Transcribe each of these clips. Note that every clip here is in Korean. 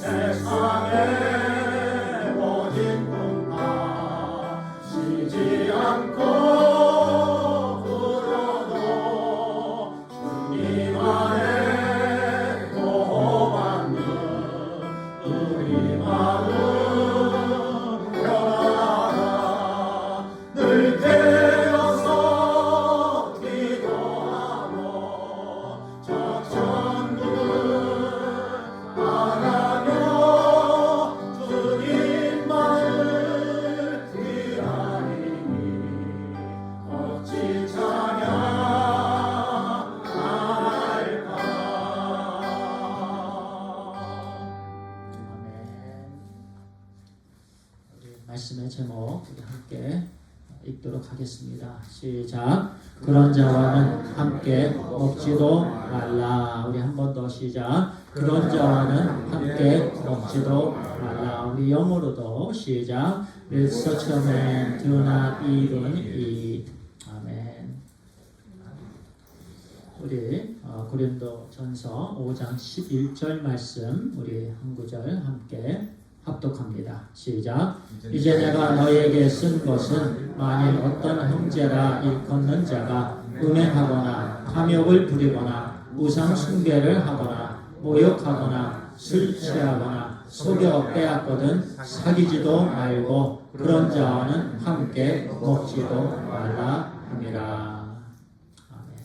세상의 모든 풍파 쉬지 않고 불어도 주님 안에 보호받는 우리 마음 변하라. 늘 깨어서 기도하고 저 천국을 바라며 주님만을 위하니 어찌 찬양할까. 아멘. 우리 말씀의 제목 우리 함께 읽도록 하겠습니다. 시작. 그런 자와는 함께 먹지도 말라. 우리 한 번 더 시작. 그런 자와는 함께 먹지도 말라. 우리 영어로도 시작. With such a man do not even eat. 아멘. 우리 고린도전서 5장 11절 말씀 우리 한 구절 함께 합독합니다. 시작. 이제 내가 너에게 쓴 것은 만일 어떤 형제라 일컫는 자가 음행하거나 탐욕을 부리거나 우상 숭배를 하거나 모욕하거나 술 취하거나 속여 빼앗거든 사귀지도 말고 그런 자와는 함께 먹지도 말라 함이라. 아멘.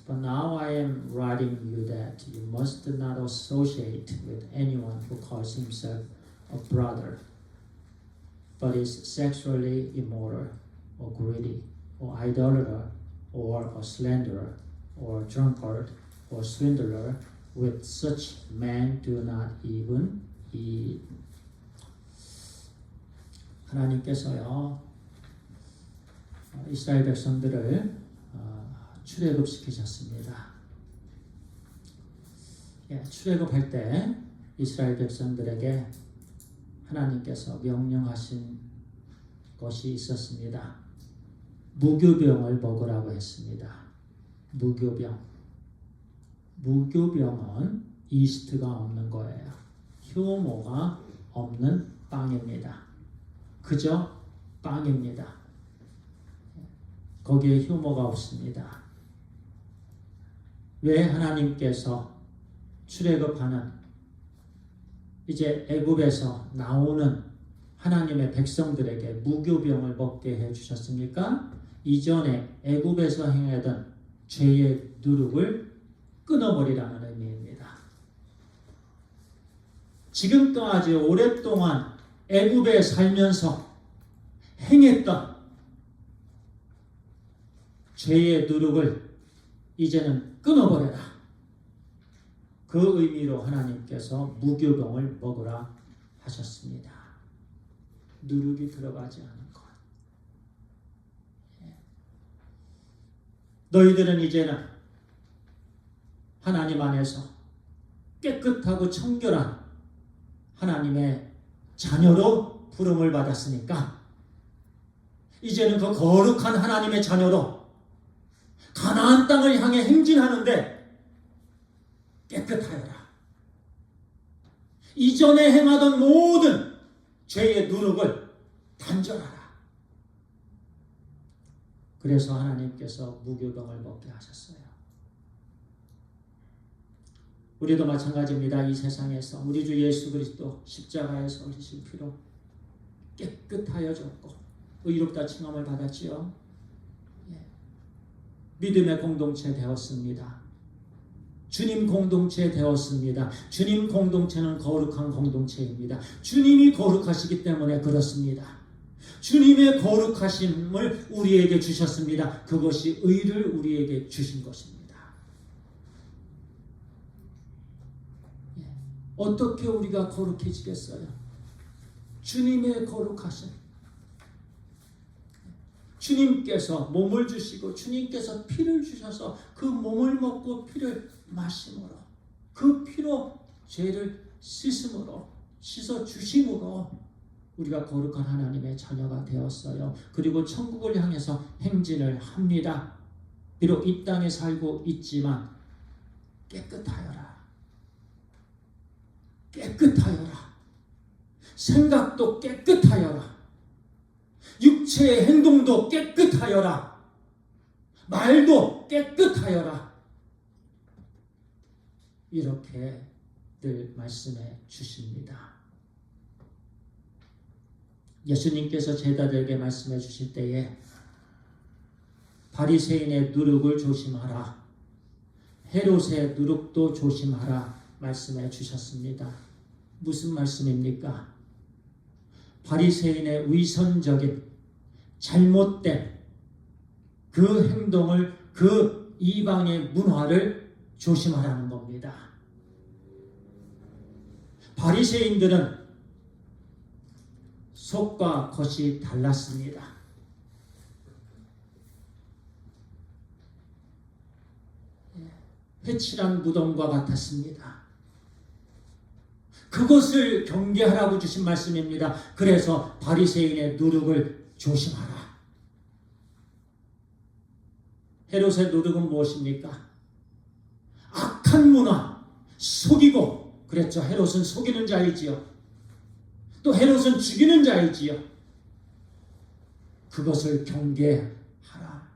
But now I am writing you that you must not associate with anyone who calls himself a brother, but is sexually immoral, or greedy, or idolater, or a slanderer, or drunkard, or swindler. With such men do not even eat. 하나님께서요 이스라엘 백성들을 출애굽시키셨습니다. 출애굽할 때 이스라엘 백성들에게 하나님께서 명령하신 것이 있었습니다. 무교병을 먹으라고 했습니다. 무교병은 이스트가 없는 거예요. 효모가 없는 빵입니다. 그저 빵입니다. 거기에 효모가 없습니다. 왜 하나님께서 출애굽하는 이제 애굽에서 나오는 하나님의 백성들에게 무교병을 먹게 해주셨습니까? 이전에 애굽에서 행하던 죄의 누룩을 끊어버리라는 의미입니다. 지금도 아주 오랫동안 애굽에 살면서 행했던 죄의 누룩을 이제는 끊어버려라. 그 의미로 하나님께서 무교병을 먹으라 하셨습니다. 누룩이 들어가지 않은 것. 너희들은 이제는 하나님 안에서 깨끗하고 청결한 하나님의 자녀로 부름을 받았으니까 이제는 그 거룩한 하나님의 자녀로 가나안 땅을 향해 행진하는데 깨끗하여라. 이전에 행하던 모든 죄의 누룩을 단절하라. 그래서 하나님께서 무교병을 먹게 하셨어요. 우리도 마찬가지입니다. 이 세상에서 우리 주 예수 그리스도 십자가에서 흘리신 피로 깨끗하여졌고 의롭다 칭함을 받았지요. 믿음의 공동체 되었습니다. 주님 공동체 되었습니다. 주님 공동체는 거룩한 공동체입니다. 주님이 거룩하시기 때문에 그렇습니다. 주님의 거룩하심을 우리에게 주셨습니다. 그것이 의를 우리에게 주신 것입니다. 어떻게 우리가 거룩해지겠어요? 주님의 거룩하심. 주님께서 몸을 주시고 주님께서 피를 주셔서 그 몸을 먹고 피를 마심으로 그 피로 죄를 씻음으로 씻어 주심으로 우리가 거룩한 하나님의 자녀가 되었어요. 그리고 천국을 향해서 행진을 합니다. 비록 이 땅에 살고 있지만 깨끗하여라. 깨끗하여라. 생각도 깨끗하여라. 육체의 행동도 깨끗하여라. 말도 깨끗하여라. 이렇게 늘 말씀해 주십니다. 예수님께서 제자들에게 말씀해 주실 때에 바리새인의 누룩을 조심하라. 헤롯의 누룩도 조심하라 말씀해 주셨습니다. 무슨 말씀입니까? 바리새인의 위선적인 잘못된 그 행동을, 그 이방의 문화를 조심하라는 겁니다. 바리새인들은 속과 겉이 달랐습니다. 회칠한 무덤과 같았습니다. 그것을 경계하라고 주신 말씀입니다. 그래서 바리새인의 누룩을 조심하라. 헤롯의 누룩은 무엇입니까? 악한 문화, 속이고, 그랬죠. 헤롯은 속이는 자이지요. 또 헤롯은 죽이는 자이지요. 그것을 경계하라.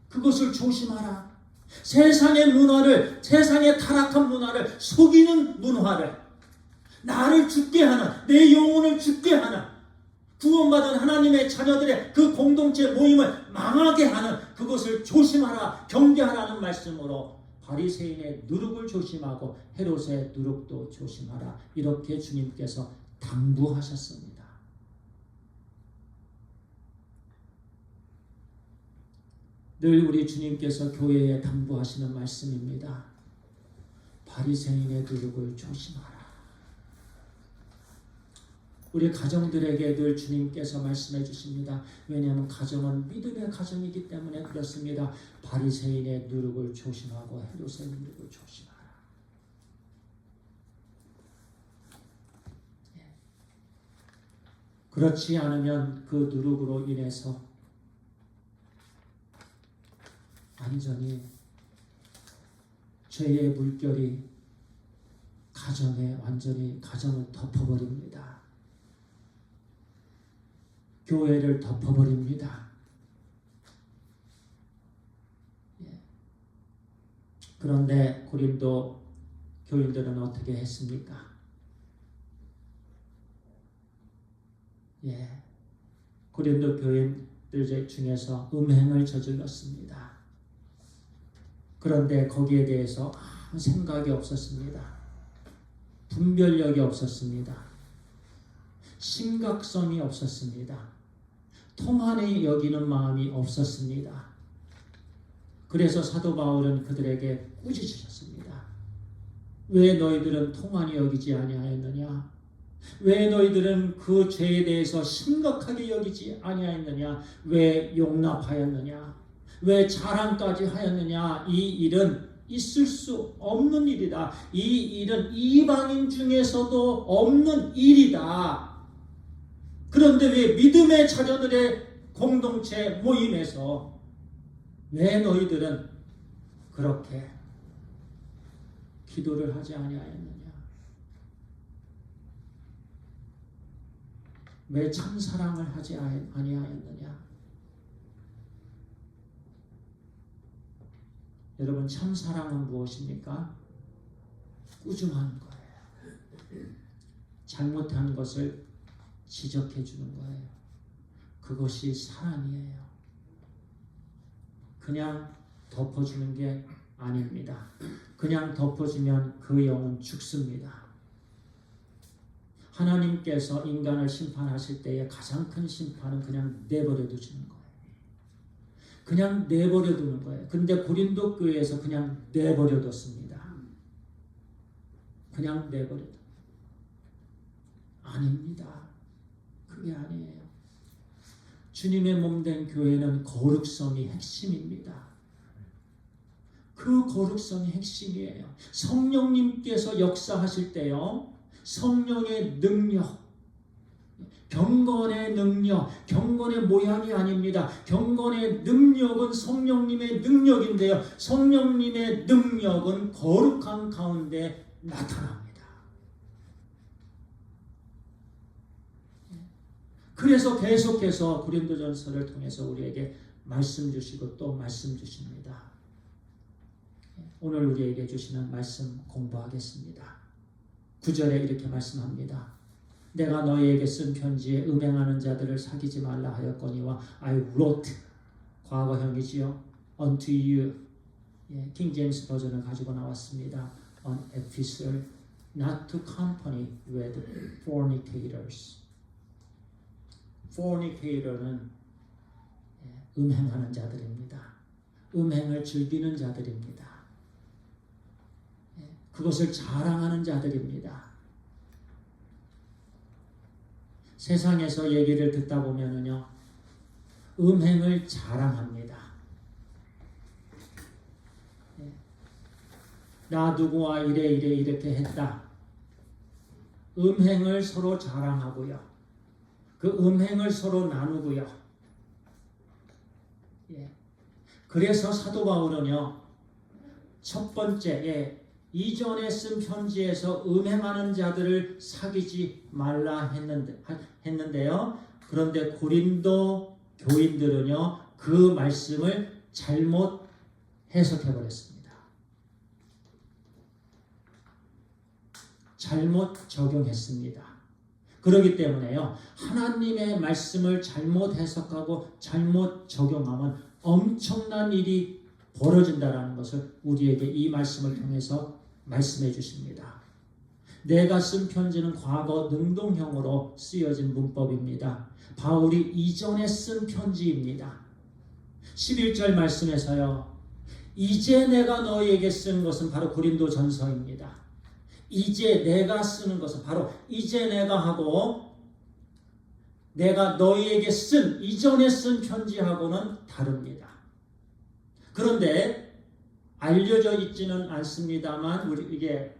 그것을 조심하라. 세상의 문화를, 세상의 타락한 문화를, 속이는 문화를, 나를 죽게 하는, 내 영혼을 죽게 하는, 구원받은 하나님의 자녀들의 그 공동체 모임을 망하게 하는 그것을 조심하라, 경계하라는 말씀으로 바리새인의 누룩을 조심하고 헤롯의 누룩도 조심하라, 이렇게 주님께서 당부하셨습니다. 늘 우리 주님께서 교회에 당부하시는 말씀입니다. 바리새인의 누룩을 조심하라. 우리 가정들에게 늘 주님께서 말씀해 주십니다. 왜냐하면 가정은 믿음의 가정이기 때문에 그렇습니다. 바리새인의 누룩을 조심하고 헤롯의 누룩을 조심하라. 그렇지 않으면 그 누룩으로 인해서 완전히 죄의 물결이 완전히 가정을 덮어버립니다. 교회를 덮어버립니다. 그런데 고린도 교인들은 어떻게 했습니까? 고린도 교인들 중에서 음행을 저질렀습니다. 그런데 거기에 대해서 아무 생각이 없었습니다. 분별력이 없었습니다. 심각성이 없었습니다. 통한히 여기는 마음이 없었습니다. 그래서 사도 바울은 그들에게 꾸짖으셨습니다. 왜 너희들은 통한히 여기지 아니하였느냐? 왜 너희들은 그 죄에 대해서 심각하게 여기지 아니하였느냐? 왜 용납하였느냐? 왜 자랑까지 하였느냐? 이 일은 있을 수 없는 일이다. 이 일은 이방인 중에서도 없는 일이다. 그런데 왜 믿음의 자녀들의 공동체 모임에서 왜 너희들은 그렇게 기도를 하지 아니하였느냐? 왜 참사랑을 하지 아니하였느냐? 여러분, 참사랑은 무엇입니까? 꾸중하는 거예요. 잘못한 것을 지적해 주는 거예요. 그것이 사랑이에요. 그냥 덮어주는 게 아닙니다. 그냥 덮어주면 그 영은 죽습니다. 하나님께서 인간을 심판하실 때에 가장 큰 심판은 그냥 내버려 두시는 거예요. 그냥 내버려 두는 거예요. 근데 고린도 교회에서 그냥 내버려 뒀습니다. 그냥 내버려 둬. 아닙니다. 그게 아니에요. 주님의 몸된 교회는 거룩성이 핵심입니다. 그 거룩성이 핵심이에요. 성령님께서 역사하실 때요, 성령의 능력, 경건의 능력, 경건의 모양이 아닙니다. 경건의 능력은 성령님의 능력인데요, 성령님의 능력은 거룩한 가운데 나타납니다. 그래서 계속해서 고린도전서를 통해서 우리에게 말씀 주시고 또 말씀 주십니다. 오늘 우리에게 주시는 말씀 공부하겠습니다. 9절에 이렇게 말씀합니다. 내가 너희에게 쓴 편지에 음행하는 자들을 사귀지 말라 하였거니와 I wrote, 과거형이지요. unto you, 킹 제임스 버전을 가지고 나왔습니다. An epistle not to company with fornicators. fornicator는 음행하는 자들입니다. 음행을 즐기는 자들입니다. 그것을 자랑하는 자들입니다. 세상에서 얘기를 듣다 보면은요, 음행을 자랑합니다. 나 누구와 이렇게 했다. 음행을 서로 자랑하고요. 그 음행을 서로 나누고요. 그래서 사도 바울은요, 첫 번째, 이전에 쓴 편지에서 음행하는 자들을 사귀지 말라 했는데요. 그런데 고린도 교인들은요, 그 말씀을 잘못 해석해 버렸습니다. 잘못 적용했습니다. 그렇기 때문에요, 하나님의 말씀을 잘못 해석하고 잘못 적용하면 엄청난 일이 벌어진다는 것을 우리에게 이 말씀을 통해서 말씀해 주십니다. 내가 쓴 편지는 과거 능동형으로 쓰여진 문법입니다. 바울이 이전에 쓴 편지입니다. 11절 말씀에서요, 이제 내가 너희에게 쓴 것은 바로 고린도전서입니다. 이제 내가 쓰는 것은 바로 이제 내가 하고 내가 너희에게 쓴 이전에 쓴 편지하고는 다릅니다. 그런데 알려져 있지는 않습니다만 이게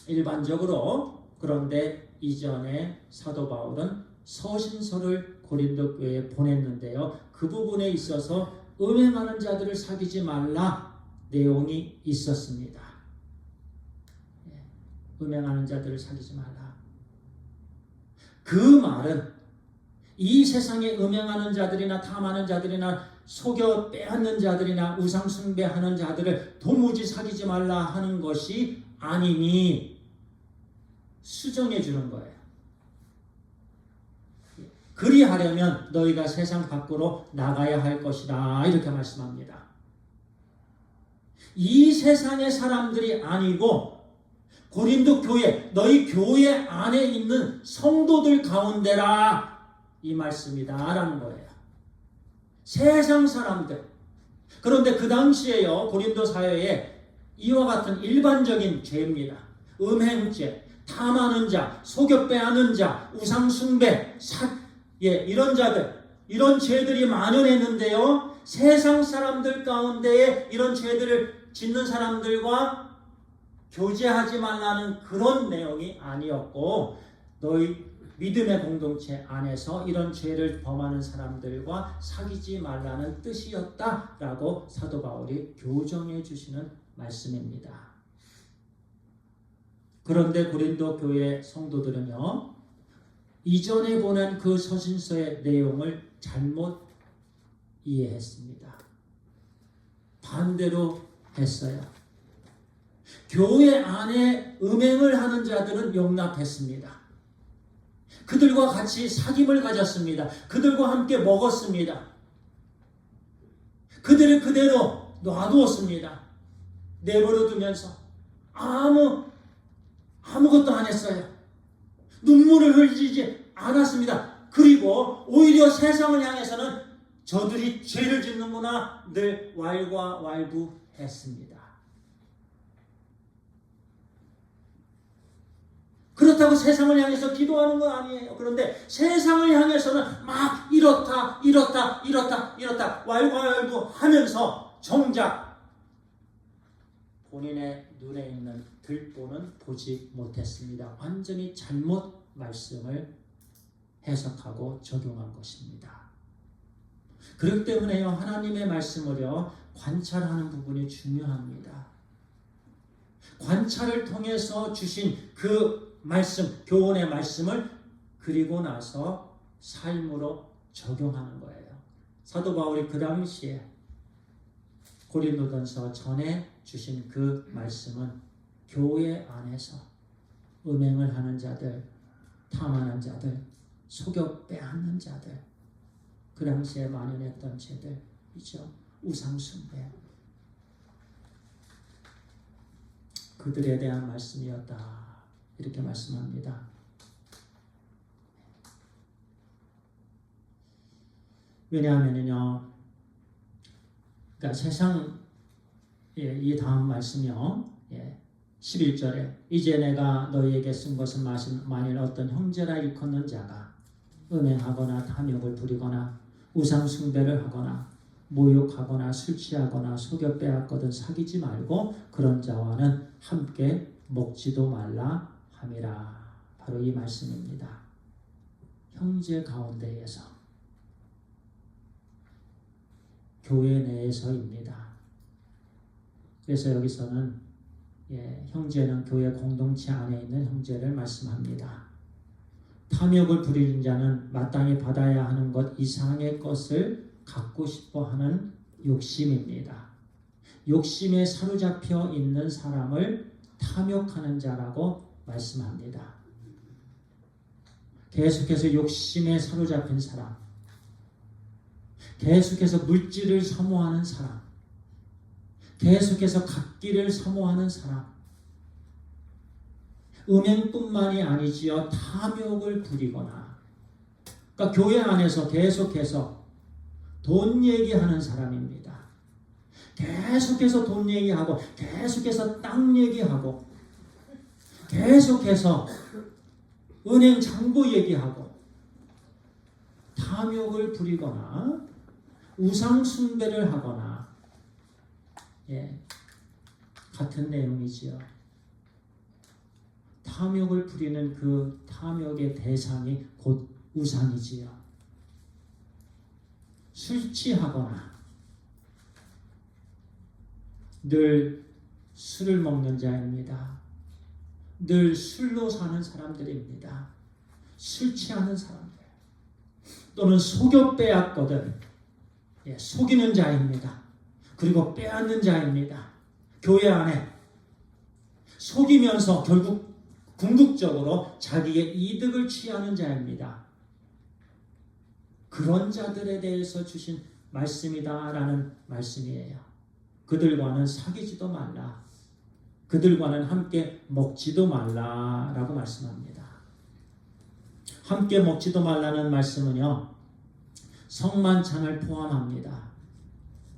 일반적으로, 그런데 이전에 사도 바울은 서신서를 고린도 교회에 보냈는데요. 그 부분에 있어서 음행하는 자들을 사귀지 말라 내용이 있었습니다. 음행하는 자들을 사귀지 말라. 그 말은 이 세상에 음행하는 자들이나 탐하는 자들이나 속여 빼앗는 자들이나 우상 숭배하는 자들을 도무지 사귀지 말라 하는 것이 아니니 수정해 주는 거예요. 그리하려면 너희가 세상 밖으로 나가야 할 것이다, 이렇게 말씀합니다. 이 세상의 사람들이 아니고 고린도 교회, 너희 교회 안에 있는 성도들 가운데라, 이 말씀이다 라는 거예요. 세상 사람들. 그런데 그 당시에요, 고린도 사회에 이와 같은 일반적인 죄입니다. 음행죄, 탐하는 자, 속여 빼앗는 자, 우상 숭배, 이런 자들, 이런 죄들이 만연했는데요, 세상 사람들 가운데에 이런 죄들을 짓는 사람들과 교제하지 말라는 그런 내용이 아니었고, 너희 믿음의 공동체 안에서 이런 죄를 범하는 사람들과 사귀지 말라는 뜻이었다라고 사도 바울이 교정해 주시는 말씀입니다. 그런데 고린도 교회 성도들은요, 이전에 보낸 그 서신서의 내용을 잘못 이해했습니다. 반대로 했어요. 교회 안에 음행을 하는 자들은 용납했습니다. 그들과 같이 사귐을 가졌습니다. 그들과 함께 먹었습니다. 그들을 그대로 놔두었습니다. 내버려 두면서 아무것도 안 했어요. 눈물을 흘리지 않았습니다. 그리고 오히려 세상을 향해서는 저들이 죄를 짓는구나 늘 왈가왈부했습니다. 그렇다고 세상을 향해서 기도하는 건 아니에요. 그런데 세상을 향해서는 막 이렇다 왈가왈부 하면서 정작 본인의 눈에 있는 들보는 보지 못했습니다. 완전히 잘못 말씀을 해석하고 적용한 것입니다. 그렇기 때문에요, 하나님의 말씀을요, 관찰하는 부분이 중요합니다. 관찰을 통해서 주신 그 말씀, 교훈의 말씀을 그리고 나서 삶으로 적용하는 거예요. 사도 바울이 그 당시에 고린도전서 전에 주신 그 말씀은 교회 안에서 음행을 하는 자들, 탐하는 자들, 속여 빼앗는 자들, 그 당시에 만연했던 죄들이죠. 우상숭배, 그들에 대한 말씀이었다, 이렇게 말씀합니다. 왜냐하면요, 그러니까 세상, 이 다음 말씀이요, 11절에 이제 내가 너희에게 쓴 것은 만일 어떤 형제라 일컫는 자가 음행하거나 탐욕을 부리거나 우상 숭배를 하거나 모욕하거나 술 취하거나 속여 빼앗거든 사귀지 말고 그런 자와는 함께 먹지도 말라 함이라. 바로 이 말씀입니다. 형제 가운데에서, 교회 내에서입니다. 그래서 여기서는 형제는 교회 공동체 안에 있는 형제를 말씀합니다. 탐욕을 부리는 자는 마땅히 받아야 하는 것 이상의 것을 갖고 싶어 하는 욕심입니다. 욕심에 사로잡혀 있는 사람을 탐욕하는 자라고 말씀합니다. 계속해서 욕심에 사로잡힌 사람, 계속해서 물질을 사모하는 사람, 계속해서 갖기를 사모하는 사람, 음행뿐만이 아니지요, 탐욕을 부리거나, 그러니까 교회 안에서 계속해서 돈 얘기하는 사람입니다. 계속해서 돈 얘기하고, 계속해서 땅 얘기하고, 계속해서 은행 잔고 얘기하고, 탐욕을 부리거나 우상 숭배를 하거나, 같은 내용이지요. 탐욕을 부리는 그 탐욕의 대상이 곧 우상이지요. 술 취하거나 늘 술을 먹는 자입니다. 늘 술로 사는 사람들입니다. 술 취하는 사람들, 또는 속여 빼앗거든 속이는 자입니다. 그리고 빼앗는 자입니다. 교회 안에 속이면서 결국 궁극적으로 자기의 이득을 취하는 자입니다. 그런 자들에 대해서 주신 말씀이다라는 말씀이에요. 그들과는 사귀지도 말라, 그들과는 함께 먹지도 말라라고 말씀합니다. 함께 먹지도 말라는 말씀은요, 성만찬을 포함합니다.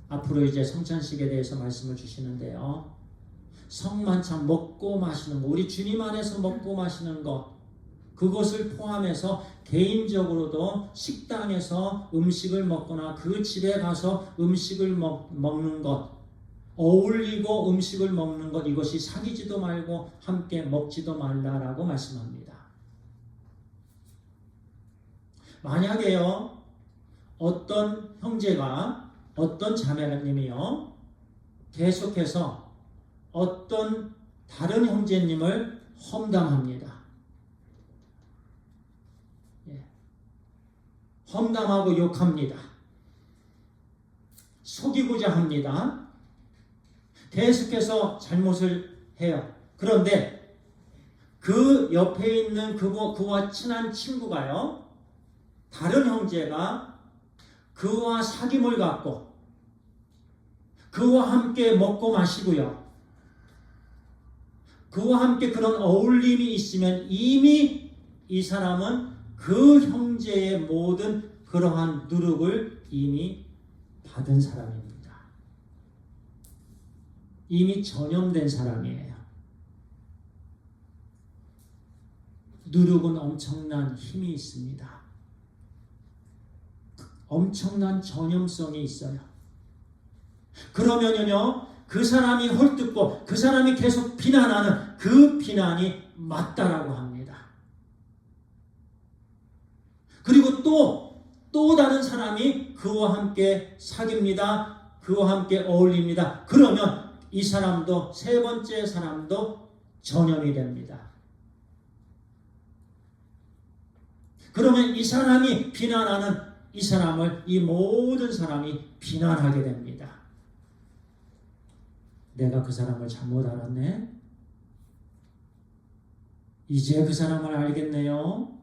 앞으로 이제 성찬식에 대해서 말씀을 주시는데요, 성만찬 먹고 마시는 거, 우리 주님 안에서 먹고 마시는 것, 그것을 포함해서 개인적으로도 식당에서 음식을 먹거나 그 집에 가서 음식을 먹는 것, 어울리고 음식을 먹는 것, 이것이 사귀지도 말고 함께 먹지도 말라라고 말씀합니다. 만약에요, 어떤 형제가, 어떤 자매님이요, 계속해서 어떤 다른 형제님을 험담합니다. 험담하고 욕합니다. 속이고자 합니다. 계속해서 잘못을 해요. 그런데 그 옆에 있는 그와 친한 친구가요, 다른 형제가 그와 사귐을 갖고 그와 함께 먹고 마시고요, 그와 함께 그런 어울림이 있으면 이미 이 사람은 그 형제의 모든 그러한 누룩을 이미 받은 사람입니다. 이미 전염된 사람이에요. 누룩은 엄청난 힘이 있습니다. 엄청난 전염성이 있어요. 그러면요, 그 사람이 헐뜯고 그 사람이 계속 비난하는 그 비난이 맞다라고 합니다. 그리고 또 다른 사람이 그와 함께 사귑니다. 그와 함께 어울립니다. 그러면 이 사람도, 세 번째 사람도 전염이 됩니다. 그러면 이 사람이 비난하는 이 사람을 이 모든 사람이 비난하게 됩니다. 내가 그 사람을 잘못 알았네? 이제 그 사람을 알겠네요?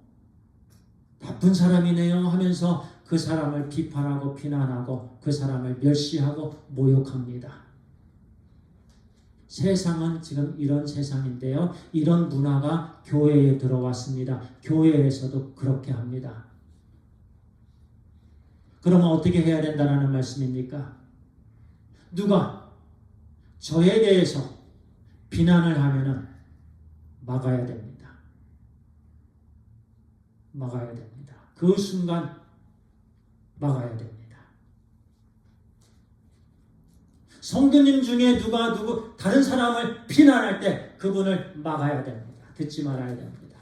나쁜 사람이네요 하면서 그 사람을 비판하고 비난하고 그 사람을 멸시하고 모욕합니다. 세상은 지금 이런 세상인데요. 이런 문화가 교회에 들어왔습니다. 교회에서도 그렇게 합니다. 그러면 어떻게 해야 된다는 말씀입니까? 누가 저에 대해서 비난을 하면은 막아야 됩니다. 막아야 됩니다. 그 순간 막아야 됩니다. 성도님 중에 누가 다른 사람을 비난할 때 그분을 막아야 됩니다. 듣지 말아야 됩니다.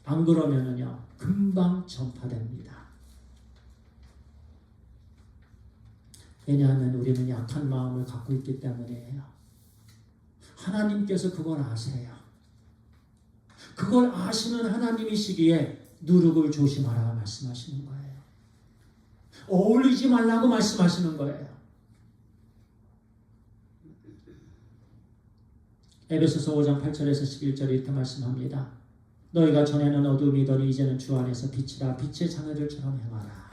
안 그러면은요 금방 전파됩니다. 왜냐하면 우리는 약한 마음을 갖고 있기 때문이에요. 하나님께서 그걸 아세요. 그걸 아시는 하나님이시기에 누룩을 조심하라 말씀하시는 거예요. 어울리지 말라고 말씀하시는 거예요. 에베소서 5장 8절에서 11절에 이렇게 말씀합니다. 너희가 전에는 어둠이더니 이제는 주 안에서 빛이라. 빛의 자녀들처럼 행하라.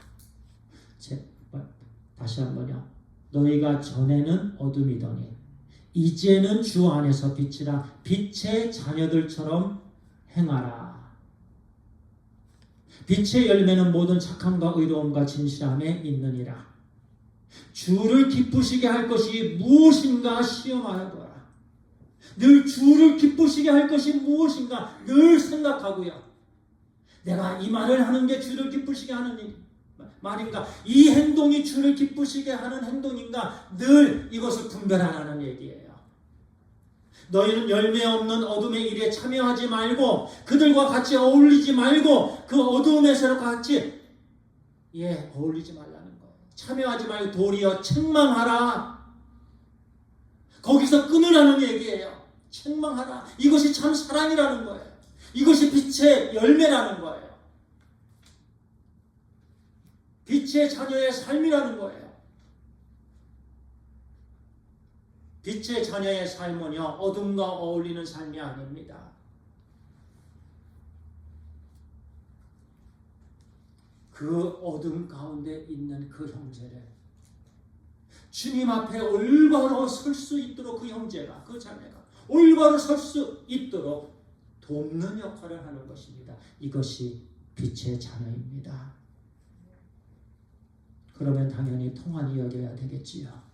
다시 한번요. 너희가 전에는 어둠이더니 이제는 주 안에서 빛이라. 빛의 자녀들처럼 행하라. 빛의 열매는 모든 착함과 의로움과 진실함에 있느니라. 주를 기쁘시게 할 것이 무엇인가 시험하여보라. 늘 주를 기쁘시게 할 것이 무엇인가 늘 생각하고요. 내가 이 말을 하는 게 주를 기쁘시게 하는 말인가? 이 행동이 주를 기쁘시게 하는 행동인가? 늘 이것을 분별하라는 얘기예요. 너희는 열매 없는 어둠의 일에 참여하지 말고 그들과 같이 어울리지 말고 그 어둠에서 같이 어울리지 말라는 거예요. 참여하지 말고 도리어 책망하라. 거기서 끊으라는 얘기예요. 책망하라. 이것이 참 사랑이라는 거예요. 이것이 빛의 열매라는 거예요. 빛의 자녀의 삶이라는 거예요. 빛의 자녀의 삶은요, 어둠과 어울리는 삶이 아닙니다. 그 어둠 가운데 있는 그 형제를 주님 앞에 올바로 설 수 있도록 그 형제가, 그 자매가 올바로 설 수 있도록 돕는 역할을 하는 것입니다. 이것이 빛의 자녀입니다. 그러면 당연히 통한이 여겨야 되겠지요.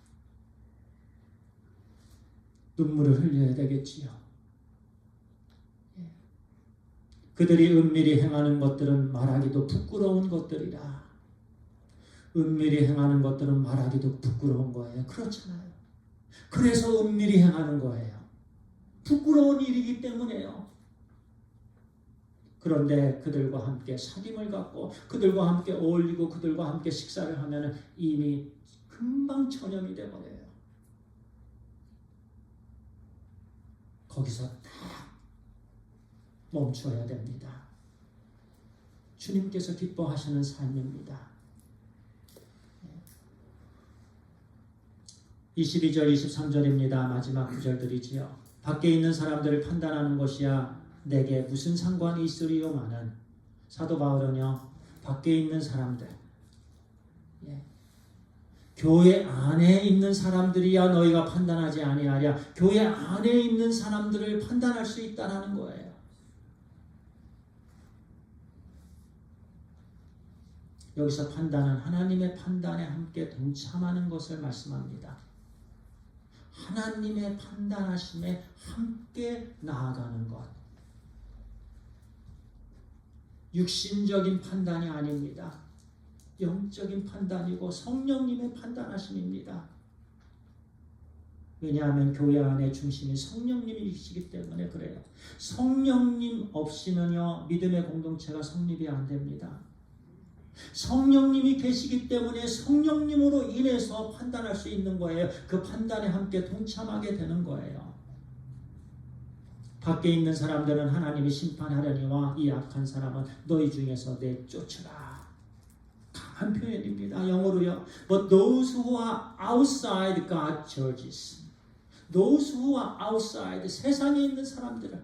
눈물을 흘려야 되겠지요. 그들이 은밀히 행하는 것들은 말하기도 부끄러운 것들이라. 은밀히 행하는 것들은 말하기도 부끄러운 거예요. 그렇잖아요. 그래서 은밀히 행하는 거예요. 부끄러운 일이기 때문에요. 그런데 그들과 함께 사귐을 갖고 그들과 함께 어울리고 그들과 함께 식사를 하면 이미 금방 전염이 되버려요. 거기서 딱 멈춰야 됩니다. 주님께서 기뻐하시는 삶입니다. 22절, 23절입니다. 마지막 구절들이지요. 밖에 있는 사람들을 판단하는 것이야 내게 무슨 상관이 있으리요마는 사도 바울은요, 밖에 있는 사람들, 교회 안에 있는 사람들이야 너희가 판단하지 아니하랴. 교회 안에 있는 사람들을 판단할 수 있다는 거예요. 여기서 판단은 하나님의 판단에 함께 동참하는 것을 말씀합니다. 하나님의 판단하심에 함께 나아가는 것. 육신적인 판단이 아닙니다. 영적인 판단이고 성령님의 판단하심입니다. 왜냐하면 교회 안의 중심이 성령님이시기 때문에 그래요. 성령님 없이는요, 믿음의 공동체가 성립이 안 됩니다. 성령님이 계시기 때문에 성령님으로 인해서 판단할 수 있는 거예요. 그 판단에 함께 동참하게 되는 거예요. 밖에 있는 사람들은 하나님이 심판하려니와 이 악한 사람은 너희 중에서 내쫓으라. 강한 표현입니다. 영어로요. But those who are outside God's churches, those who are outside, 세상에 있는 사람들은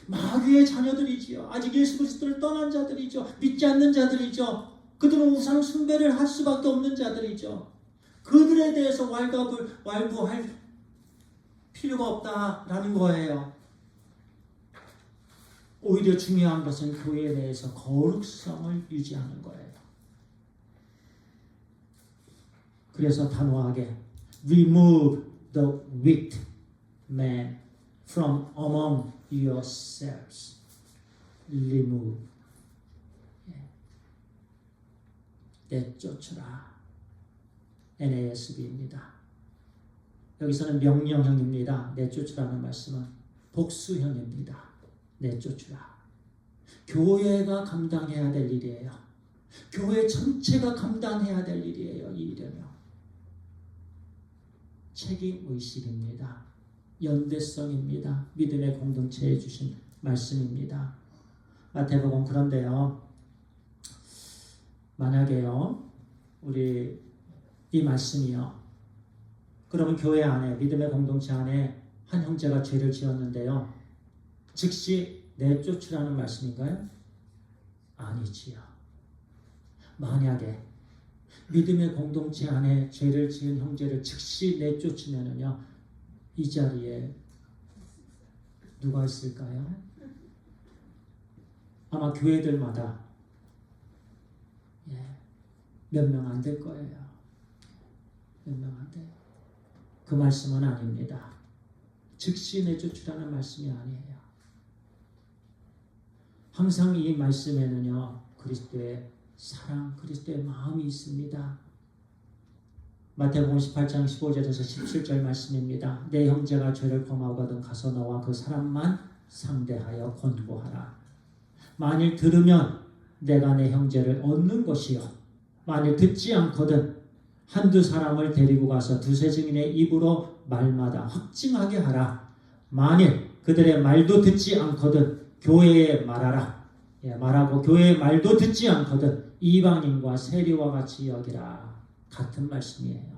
마귀의 자녀들이지요. 아직 예수 그리스도를 떠난 자들이죠. 믿지 않는 자들이죠. 그들은 우상 숭배를 할 수밖에 없는 자들이죠. 그들에 대해서 완구할 필요가 없다라는 거예요. 오히려 중요한 것은 교회 내에서 거룩성을 유지하는 거예요. 그래서 단호하게 remove the wicked man from among yourselves. remove. 내쫓으라. NASB입니다. 여기서는 명령형입니다. 내쫓으라는 말씀은 복수형입니다. 내쫓으라. 교회가 감당해야 될 일이에요. 교회 전체가 감당해야 될 일이에요. 이 일은요. 책임의식입니다. 연대성입니다. 믿음의 공동체에 주신 말씀입니다. 마태복음 그런데요. 만약에요. 우리 이 말씀이요. 그러면 교회 안에 믿음의 공동체 안에 한 형제가 죄를 지었는데요. 즉시 내쫓으라는 말씀인가요? 아니지요. 만약에 믿음의 공동체 안에 죄를 지은 형제를 즉시 내쫓으면은요. 이 자리에 누가 있을까요? 아마 교회들마다 몇 명 안 될 거예요. 몇 명 안 돼요. 그 말씀은 아닙니다. 즉시 내쫓으라는 말씀이 아니에요. 항상 이 말씀에는요. 그리스도의 사랑, 그리스도의 마음이 있습니다. 마태복음 18장 15절에서 17절 말씀입니다. 내 형제가 죄를 범하거든 가서 너와 그 사람만 상대하여 권고하라. 만일 들으면 내가 내 형제를 얻는 것이요. 만일 듣지 않거든 한두 사람을 데리고 가서 두세 증인의 입으로 말마다 확증하게 하라. 만일 그들의 말도 듣지 않거든 교회에 말하라. 말하고 교회의 말도 듣지 않거든 이방인과 세리와 같이 여기라. 같은 말씀이에요.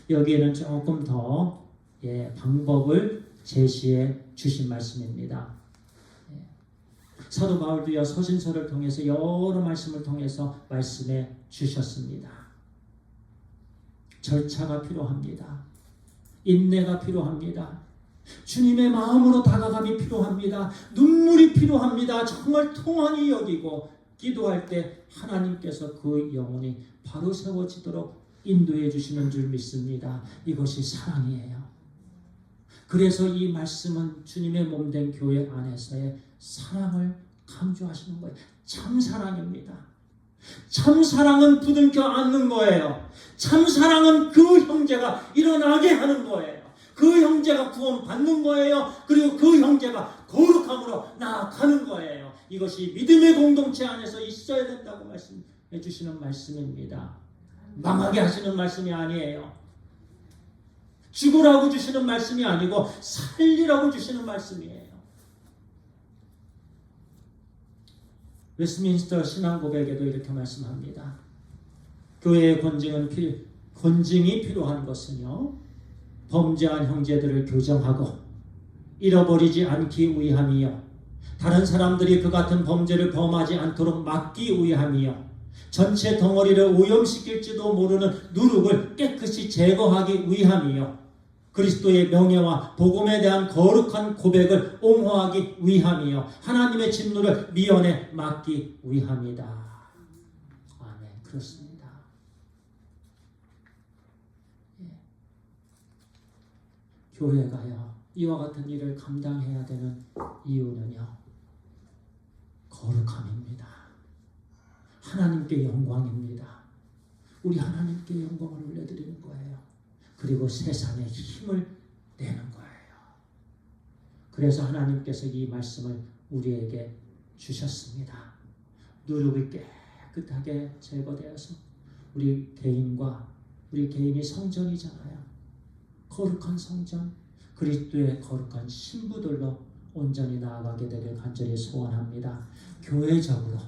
여기에는 조금 더 방법을 제시해 주신 말씀입니다. 사도 바울도요 서신서를 통해서 여러 말씀을 통해서 말씀해 주셨습니다. 절차가 필요합니다. 인내가 필요합니다. 주님의 마음으로 다가감이 필요합니다. 눈물이 필요합니다. 정말 통한히 여기고 기도할 때 하나님께서 그 영혼이 바로 세워지도록 인도해 주시는 줄 믿습니다. 이것이 사랑이에요. 그래서 이 말씀은 주님의 몸된 교회 안에서의 사랑을 강조하시는 거예요. 참 사랑입니다. 참 사랑은 부둥켜 안는 거예요. 참 사랑은 그 형제가 일어나게 하는 거예요. 그 형제가 구원받는 거예요. 그리고 그 형제가 거룩함으로 나아가는 거예요. 이것이 믿음의 공동체 안에서 있어야 된다고 말씀해 주시는 말씀입니다. 망하게 하시는 말씀이 아니에요. 죽으라고 주시는 말씀이 아니고 살리라고 주시는 말씀이에요. 웨스트민스터 신앙고백에도 이렇게 말씀합니다. 교회의 권징이 필요한 것은요. 범죄한 형제들을 교정하고 잃어버리지 않기 위함이요. 다른 사람들이 그 같은 범죄를 범하지 않도록 막기 위함이요. 전체 덩어리를 오염시킬지도 모르는 누룩을 깨끗이 제거하기 위함이요. 그리스도의 명예와 복음에 대한 거룩한 고백을 옹호하기 위함이요. 하나님의 진노를 미연에 막기 위함이다. 아멘. 그렇습니다. 교회가요. 이와 같은 일을 감당해야 되는 이유는요. 거룩함입니다. 하나님께 영광입니다. 우리 하나님께 영광을 올려드리는 거예요. 그리고 세상에 힘을 내는 거예요. 그래서 하나님께서 이 말씀을 우리에게 주셨습니다. 누룩이 깨끗하게 제거되어서 우리 개인이 성전이잖아요. 거룩한 성전, 그리스도의 거룩한 신부들로 온전히 나아가게 되길 간절히 소원합니다. 교회적으로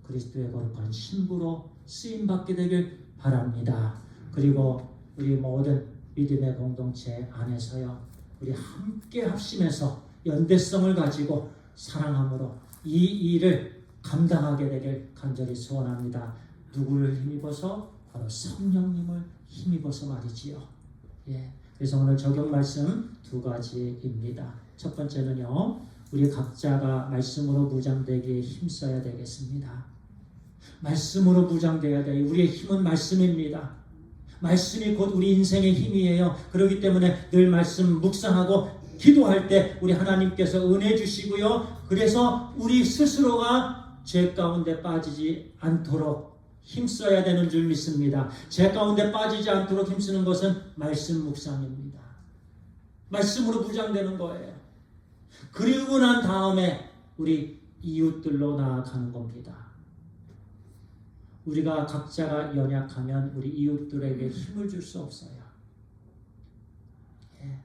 그리스도의 거룩한 신부로 쓰임받게 되길 바랍니다. 그리고 우리 모든 믿음의 공동체 안에서요, 우리 함께 합심해서 연대성을 가지고 사랑함으로 이 일을 감당하게 되길 간절히 소원합니다. 누구를 힘입어서? 바로 성령님을 힘입어서 말이지요. 예. 그래서 오늘 적용 말씀 두 가지입니다. 첫 번째는요, 우리 각자가 말씀으로 무장되기에 힘써야 되겠습니다. 말씀으로 무장되어야 돼요. 우리의 힘은 말씀입니다. 말씀이 곧 우리 인생의 힘이에요. 그렇기 때문에 늘 말씀 묵상하고 기도할 때 우리 하나님께서 은혜 주시고요. 그래서 우리 스스로가 죄 가운데 빠지지 않도록 힘써야 되는 줄 믿습니다. 죄 가운데 빠지지 않도록 힘쓰는 것은 말씀 묵상입니다. 말씀으로 무장되는 거예요. 그리고 난 다음에 우리 이웃들로 나아가는 겁니다. 우리가 각자가 연약하면 우리 이웃들에게 힘을 줄 수 없어요. 예.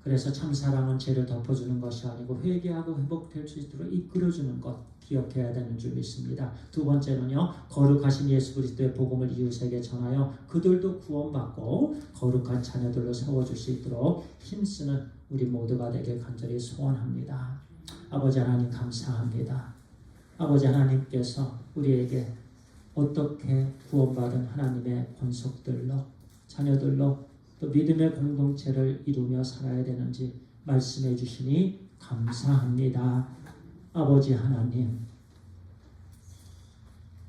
그래서 참사랑은 죄를 덮어주는 것이 아니고 회개하고 회복될 수 있도록 이끌어주는 것 기억해야 되는 줄 믿습니다. 두 번째는요, 거룩하신 예수 그리스도의 복음을 이웃에게 전하여 그들도 구원받고 거룩한 자녀들로 세워줄 수 있도록 힘쓰는 우리 모두가 되길 간절히 소원합니다. 아버지 하나님 감사합니다. 아버지 하나님께서 우리에게 어떻게 구원받은 하나님의 권속들로 자녀들로 또 믿음의 공동체를 이루며 살아야 되는지 말씀해 주시니 감사합니다. 아버지 하나님,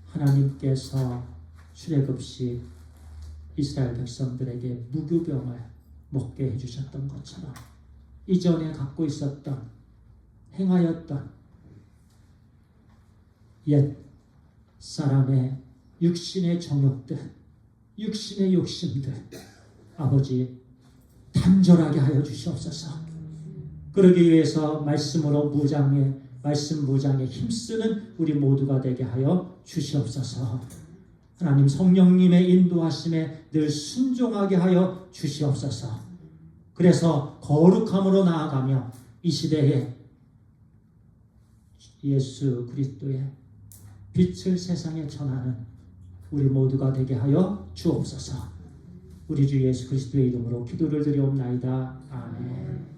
하나님께서 출애굽시 이스라엘 백성들에게 무교병을 먹게 해주셨던 것처럼 이전에 갖고 있었던 행하였던 옛 사람의 육신의 정욕들, 육신의 욕심들 아버지 단절하게 하여 주시옵소서. 그러기 위해서 말씀으로 말씀 무장에 힘쓰는 우리 모두가 되게 하여 주시옵소서. 하나님 성령님의 인도하심에 늘 순종하게 하여 주시옵소서. 그래서 거룩함으로 나아가며 이 시대에 예수 그리스도의 빛을 세상에 전하는 우리 모두가 되게 하여 주옵소서. 우리 주 예수 그리스도의 이름으로 기도를 드리옵나이다. 아멘.